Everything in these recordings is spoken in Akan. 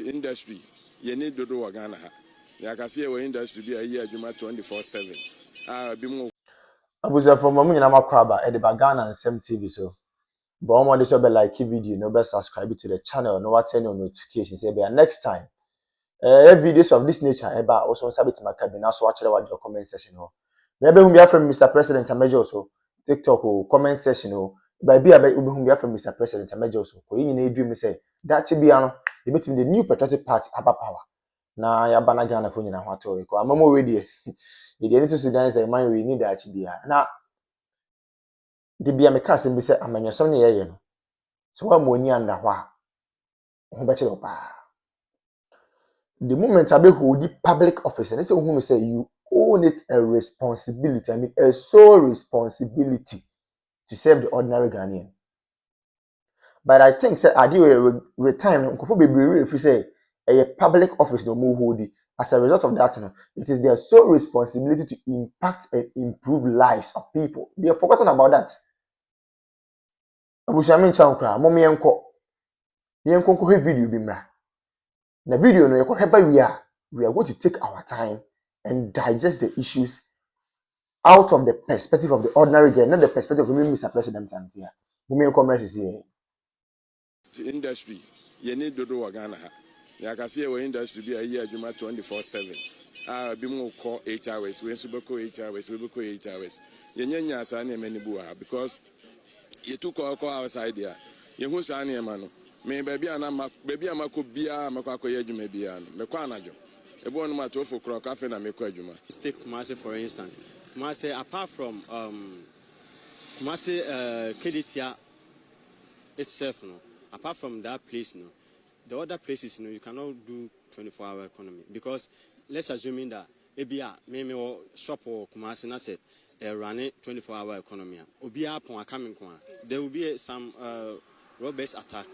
industry you need to do Ghana ha ya ka say we industry be a year adwuma 24/7 bi mo abuza from mo nyina makwaba e de ba Ghana Nsem TV so but omo dey so be like video no be subscribe to the channel no what turn on notifications say be next time videos of this nature eba also sabit makabina so watch the comment section ho maybe whom be from Mr. President Amejo so TikTok or comment section ho by be whom be from Mr. President Amejo so ko yin na edwum say that chi bia no e betim the new patriotic party aba power na ya bana Ghana fo nyina ho ato ko amamo we dey e dey into Sudan say man we need that chi bia na de bia me ka sem bi say amanyasom ne yeye no so wa mo ni anda ho a ho be chiro pa the moment I be hold the public office and say who say you own it a responsibility, I mean a sole responsibility to serve the ordinary Ghanaian. But I think say I do retirement nkofo bebree if you say a public office no more hold it. As a result of that, it is their sole responsibility to impact and improve lives of people. They have forgotten about that. Abushami chankra momi enko video bi mra. The video no we are going to take our time and digest the issues out of the perspective of the ordinary girl, not the perspective of Mr. President here. Industry you need to do Ghana ha ya ka say we industry be a year adwuma 24/7 bi mo call 8 hours we so be call 8 hours we be call 8 hours ye nyanya asa na mani bu ha because you took call outside there you hu sa na ma no me baby amako bia amako adwuma bia no me kwa anajo ebo no ma to for clock afa na me kwa adwuma take Kumasi for instance. Kumasi apart from Kumasi Keditia itself no, apart from that place no, the other places no, you cannot do 24-hour economy because let's assuming that ebia me or shop or Kumasi na say running 24-hour economy obia pon coming kwa there will be some robbers attack.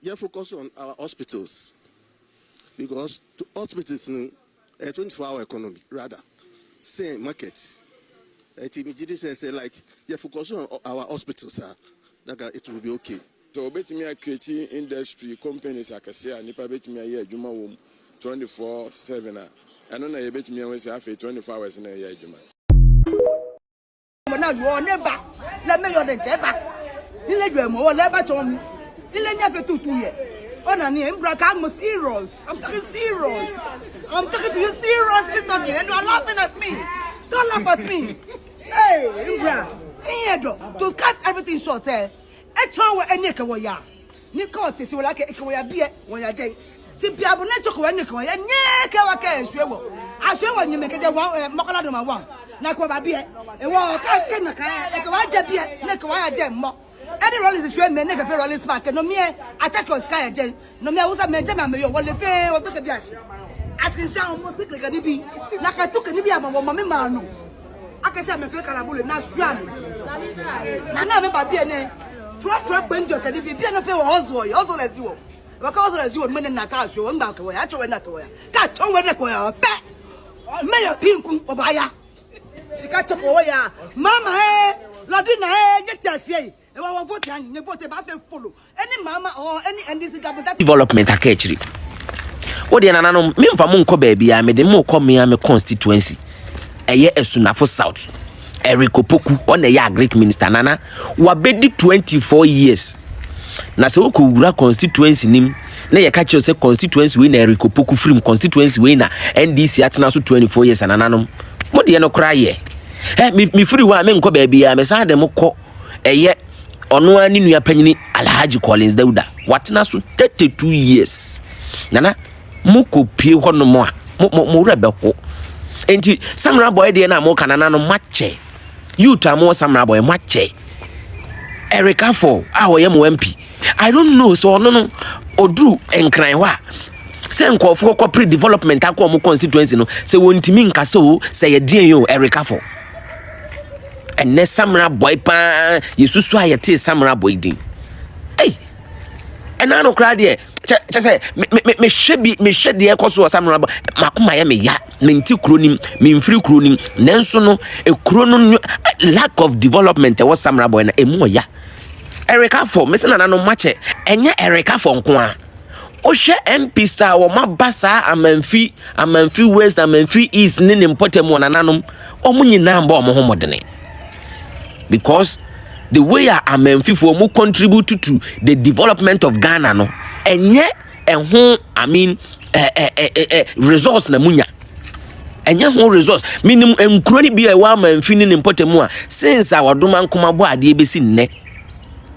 Yeah, focus on our hospitals because hospitals a 24-hour economy rather same markets. It say like yeah, focus on our hospitals, that it will be okay. So bet me a creating industry companies akase nipa bet me a adwuma wom 24/7 and na bet me we say after 24 hours na ya adwuma. Now you are never let me your the you let you more never to me. You let never 2 years. Oh, no, I'm serious. I'm talking serious. I'm talking to you seriously talking, and you are laughing at me. Don't laugh at me. Hey, Imbra, to cut everything short, eh? I told you any kawaya. Nico, this will like a kawaya beer when I take. Simply, I will not talk when you go. And yeah, Kawaka, I swear when you make it a Mokaladoma one. Nakwa beer, and walk, I can't a beer, Nakawaya gem. Any roll is a shame, men never roll is back, and no mere attack on sky again. No mere was a man, what the fair or took a dash. Asking sound more thickly than it be. Like I took a Nibia, Mamma Mano. I can say I'm a fake carabul, not swan. I never by being trap window, and if you be a fair also as you. Because as you men in Nakash, and back away, actually not away. Got to win a pet. Mayor Pinkum Obaya. She got to away. Mamma, eh, Ladina, get your say. Any mama or any NDC government development akechiri wodi nananom me mfa mo nko baby ya me de mo kọ me ya me constituency eye esunafo south erikopoku on eye agric minister nana wabedi 24 years na se woko wura constituency nim na ye ka se constituency we na erikopoku from constituency we na NDC atena so 24 years nananom mo de no kra ye me free wa me nko baby ya me sa de mo kọ eye ono ani nua panyini Alhaji Collins Dauda watena so 32 years nana muko pie hono mo a mo rebeko enti Samra boy de na mo kanana no mache youth amo Samra boy mache Erika for awoye mo MP I don't know so no odru enkran wa se nkofo corporate development akọ mo constituency no se wontimi nkase o se ye den yo Erika for and ne Samra boy pa yesusu ayete Samra boy din hey and I no cry there say me hwe de ekoso Samra boy makoma ya me ya menti kronim me mfiri kronim nenso no ekrono lack of development e wo Samra boy na emu ya Erika for me se na no mache enye Erika for nko a Oshe MP sa wo mabasa amanfi west amanfi east ne ne mpotem wonananom omo nyina mba omo homodene because the way amanfi for mu contribute to the development of Ghana no enye ehun I mean resource na munya enye ho resource minimum enkuro ni bia wa amanfi ne mpotem a since awodoma nkoma bo ade besi nne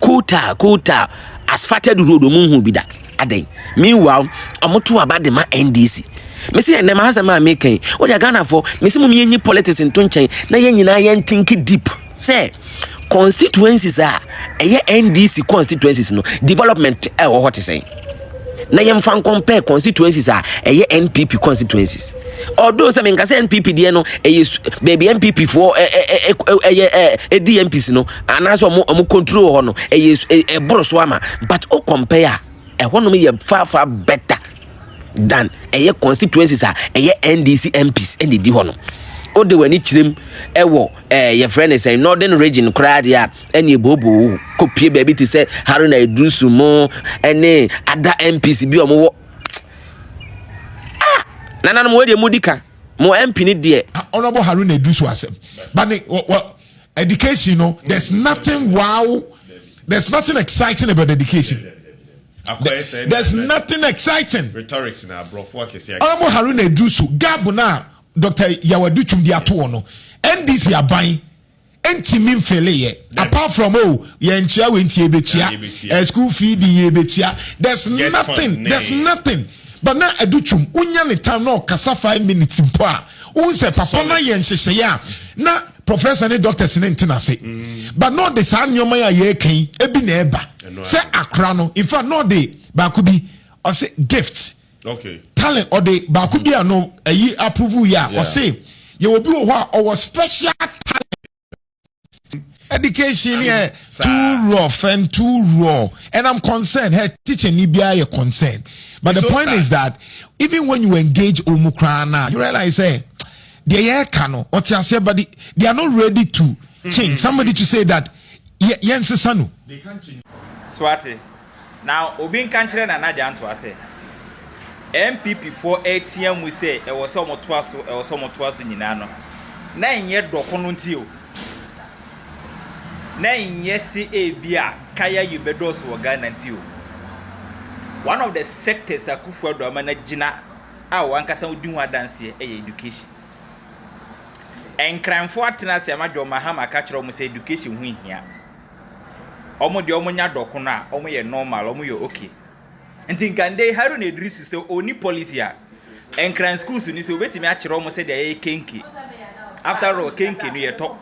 quota asphalted road omunhu bi da aden meanwhile amoto abade ma NDC me say na ma hasama making what they Ghana for me say mum yenyi politics into nchen na yenyina yen think deep say constituencies eye NDC constituencies no development what is saying na yem fan compare constituencies eye NPP constituencies although say me say NPP de no baby NPP for DMPs no anaso omo control ho no e boroso ama but o compare one me far better than a constituencies a NDC MPs and the hono. O de wani chirem ewo your friend is a northern region crowd ya any bobo copy baby to say Haruna Idrusumo any other MPs bi omo nana mo de modika mo MP ni de honorable Haruna Idrusu asem but education no there's nothing there's nothing exciting about education. There's nothing exciting. Rhetorics in our bro for kesi. Honorable Haruna Idrusu Gabuna Dr. Yawaduchum di atono NDC aban entimin fele ye apart from yenchia wentie betia school fee di betia there's nothing but na aduchum unya ne time no kasa 5 minutes mpo a unse papa na yenhyehyɛ ya na professor ne doctors ne ntina se but not the san nyoma ya ye kan ebi na eba say akra no in fact no dey ba could be or say gift okay talent or the ba could be no ayi approve ya or say you will be or special talent. Education here too rough and too raw, and I'm concerned. Her teacher Nibia, you're concerned, but the point is that even when you engage Umukrana, you realize they are cano or but they are not ready to change. Somebody to say that yes, Sanu. They can't change. Swati. Now, Obin country na Nadia to say MPP for ATM we say it was somewhat twice in Yinano. 9 year doconuntil. 9 years bia kaya yubedos Ghana until one of the sectors akufu do managina wankasa udin wa dance education enkranfo atena se amadwo mahama ka kire omo say education hu hia omo de omo nya dokono a omo ye normal omo ye okay ntinkande Haruna Idrusu se oni policy a enkran schools ni se obetimi a kire omo say de kenki after all kenki no ye to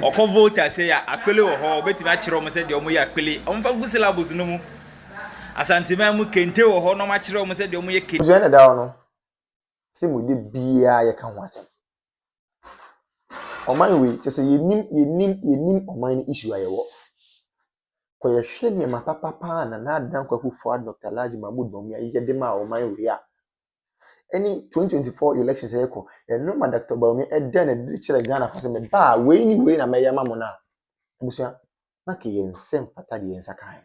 oko voter say ya akpele wo ho betimi a kire omo say de omo ye akpele omfa gusila bozu no mu asantima mu kente wo ho no ma kire omo say de omo ye kente zo na da no se mu de bia ye ka ho asem oman we just say yenim oman issue ayewo ko ye hwe ne ma papa na adan kwaku for Dr. Laji Mahmood Bomi aye de ma oman we a any 2024 elections eko no ma Dr. Bomi e den e de kire Ghana fa se me ba we ni we na meya mamu na busia na ke yensem pata de yensa kan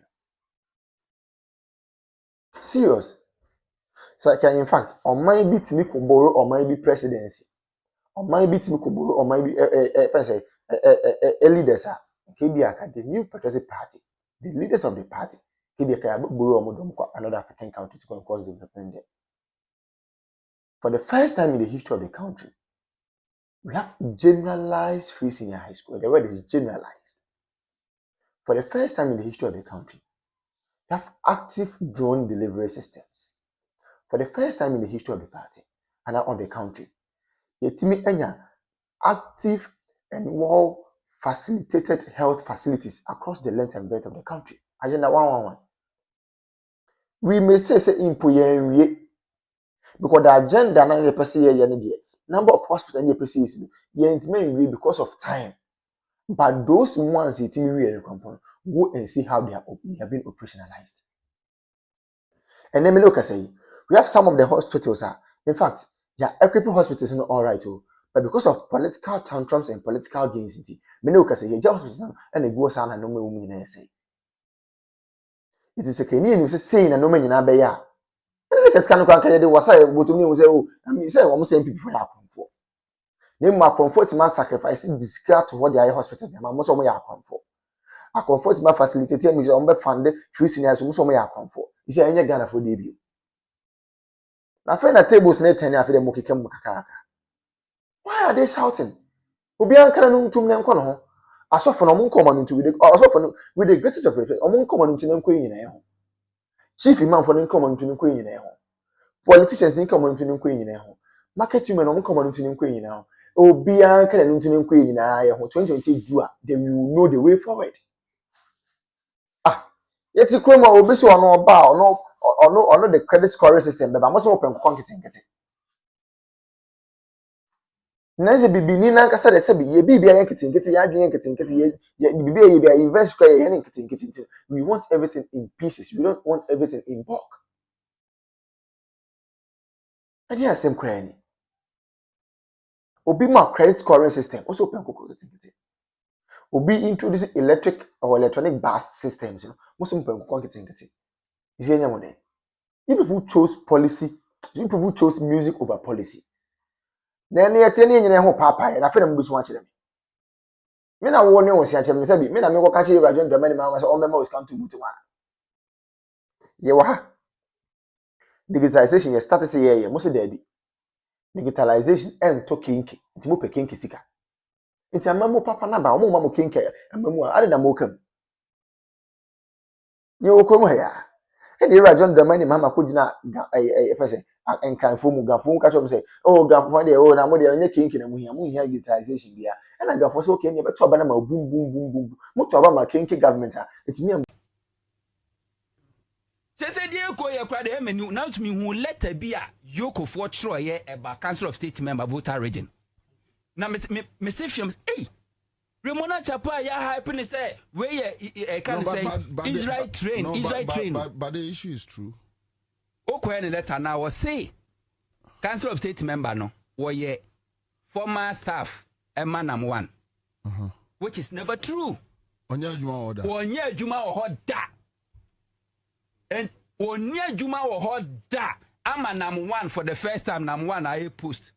serious so in fact oman bi timi ko borrow oman bi presidency oman bi timi ko borrow oman bi leaders KBA the new patriotic party the leaders of the party KBA borrow omodom ko another African country to cause development there. For the first time in the history of the country, we have generalized free senior high school. The word is generalized. For the first time in the history of the country, we have active drone delivery systems. For the first time in the history of the party and of the country, yetimi enya active and well facilitated health facilities across the length and breadth of the country. Agenda 111. We may say impoyen because the agenda na the person here number of hospitals the person is because of time. But those ones yetimi go and see how they have been operationalized. And then me look say we have some of the hospitals in fact equipping hospitals not all right but because of political tantrums and political gains me look say hospitals and the go sana no me say It is a Kenyan who saying a no man in Abaya. It's a scan of Canada was I go to me and say, oh, I mean, say, almost same people for. Name my comfort my sacrifice discard to what the hospitals, my most of my comfort. I comfort my facilitator, me on fund free seniors, most of my comfort. You say, any Ghana for debut. Now, find a tables net 10 after the Moki Kaka. Why are they shouting? Obian can't to them call. I saw from among common into with the greatest of it, among common into them queen in a home. Chief imam for income into the queen in a home. Politicians income into the queen in a home. Market women on common into the queen now. Obian can't into them queen in a home. 2020 Jua, they will know the way forward. Ah, yet you come over so no bow, no the credit scoring system, but I must open conquering it. Nancy bibi ni na kasa de sebi ye bibi ayen kitinkiti ya adwen kitinkiti ye bibi ye bia invest square ye yen kitinkiti. We want everything in pieces. We don't want everything in bulk. Adi asem kra ni. Obi ma credit scoring system also open koko kitinkiti. Obi introduce electric or electronic bus systems, you know. Most open koko kitinkiti. Is enya mo den. You people chose policy. You people chose music over policy. Then yet any nyina ho papa na fe na mbusu wa kire me. Me na wo ne wo sia kire me sabi me na me ko ka kire Addo Dee Nyame ma say o mema was come to butu wana. Ye wa ha. Digitalization ye start say ye mo se da bi. Digitalization en to kinki. Nti mo pe kinki sika. Nti amamu papa na ba o mo ma mo kinki amamu a ade na mo kam. Ye wo krom ha ya. E de Addo Dee Nyame ma ko gina e say enkanfo mu gafo ka chom say oh gafo de oh na mo de onye kinki na mu hia digitalization bia e na gafo so okay ne beto aba na ma boom mo to aba ma kinki government a etimi am say dey ko ye kwa de menu na to me hu letter bi a yokofo chro ye eba council of state member voter region na me say fiam eh Remona Chapa ya hype ni say we ye can say Israel train but the issue is true. Okwe ni letter now was say council of state member no we former staff emanam one which is never true. Onya juma oda and onya juma oda amanam one for the first time nam one I post.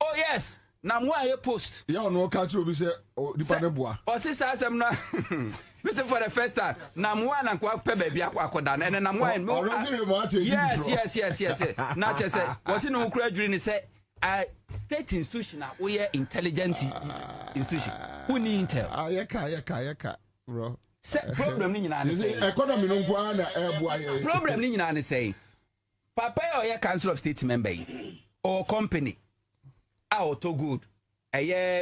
Oh yes, nam one I post. Yeah, no catch you be say dependent boy. O si sa asem na listen for the first time. Nam one and kwa pe baby akoda na and nam one. Yes. Na che say was in ukura dwiri ni say state institution we intelligence institution. Who need intel? Ayeka bro. Say problem ni nyina say. Economy no kwa na eboa. Problem ni nyina say. Papa or council of state member or company to good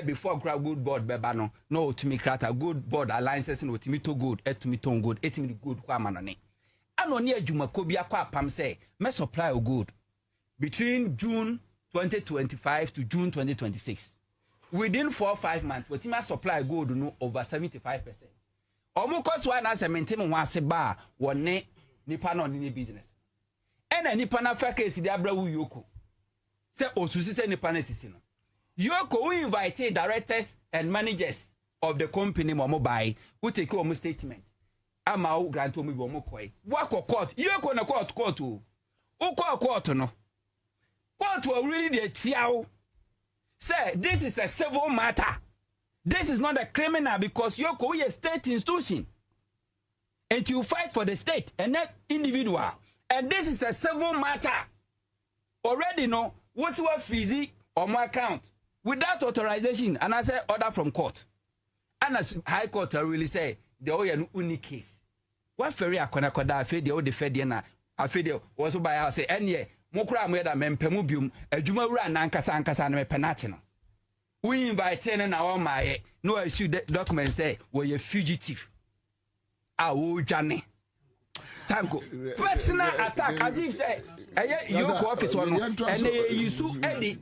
before grab good board beba no to me create a good board alliances no to me to good to me to good to me good kwa manone ano ni adwuma ko bia kwa pam say me supply o good between June 2025 to June 2026 within 4 or 5 months we me supply good no over 75%. Omo cost one as maintain mo ase ba wone nipa no ni business ena nipa na fakesi di abra wu yoko se osusi se nipa na sisi no yoko we invite directors and managers of the company mo buy we take your statement ama o grant omo bi omo koi wako court yoko na court o court no court will really dey tiao say this is a civil matter, this is not a criminal because yoko we a state institution and you fight for the state and not individual. And this is a civil matter. Already no, what's what fizzy on my account without authorization, and I say order from court. And as High Court really say the oil unique case. What ferry akona koda afi the old defendiana afi the was by us say any mokra mo da mempemubium adwuma wura na ankasa na mepenache no. We invite na our my no issue document say we a fugitive. Jane. Tango. Personal attack as if say your office one and they use any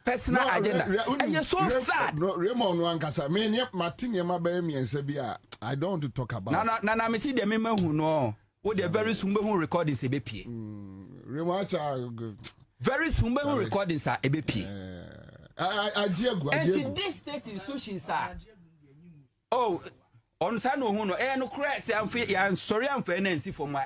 personal agenda. And you're so sad. No, Raymond Wankasa, me Martin Yamaba and Sabia. I don't want to talk about Nana me see the member who know what the very soon who recordings a BP. Very soon who recordings are a BP. And this state institutions are on sa no hu no no kra se amfe ya nsori amfa na nsi fo ma